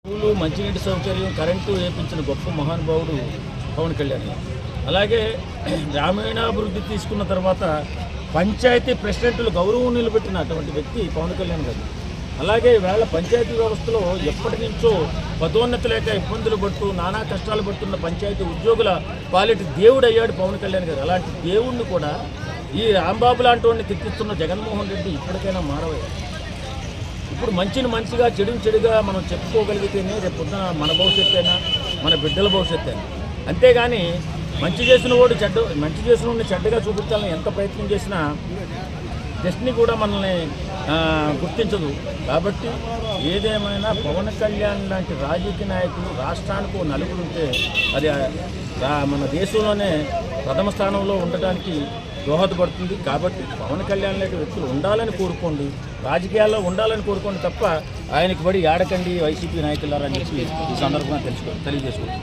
School, మంచినీటి సౌకర్యం, current వేయించిన గొప్ప మహానుభావుడు పవన్ కళ్యాణ్. అలాగే గ్రామీణాభివృద్ధి తీసుకున్న తర్వాత పంచాయతీ ప్రెసిడెంట్లు గౌరవం నిలబెట్టినటువంటి వ్యక్తి పవన్ కళ్యాణ్ గారు. అలాగే వేళ పంచాయతీ వ్యవస్థలో ఎప్పటి నుంచో పదోన్నతి లేక ఇబ్బందులు పడుతూ నానా కష్టాలు పడుతున్న పంచాయతీ ఉద్యోగుల పాలిటి దేవుడు అయ్యాడు పవన్ కళ్యాణ్ గారు. అలాంటి దేవుణ్ణి కూడా ఈ రాంబాబు లాంటి వాడిని తిట్టిస్తున్న జగన్మోహన్ రెడ్డి ఇప్పటికైనా మారవయ్యాడు. ఇప్పుడు మంచిని మంచిగా, చెడుని చెడుగా మనం చెప్పుకోగలిగితేనే రేపు పొద్దున మన భవిష్యత్తు అయినా మన బిడ్డల భవిష్యత్తు అయినా. అంతేగాని మంచి చేసిన వాడిని చెడ్డగా చూపించాలని ఎంత ప్రయత్నం చేసినా డెస్టినీ కూడా మనల్ని గుర్తించదు. కాబట్టి ఏదేమైనా పవన్ కళ్యాణ్ లాంటి రాజకీయ నాయకులు రాష్ట్రానికి నలుగురు ఉంటే అది మన దేశంలోనే ప్రథమ స్థానంలో ఉండటానికి దోహదపడుతుంది. కాబట్టి పవన్ కళ్యాణ్ లాంటి వ్యక్తులు ఉండాలని కోరుకోండి, రాజకీయాల్లో ఉండాలని కోరుకోండి తప్ప ఆయనకి పడి ఆడకండి వైసీపీ నాయకులారని చెప్పి ఈ సందర్భంగా తెలియజేసుకుంటాం.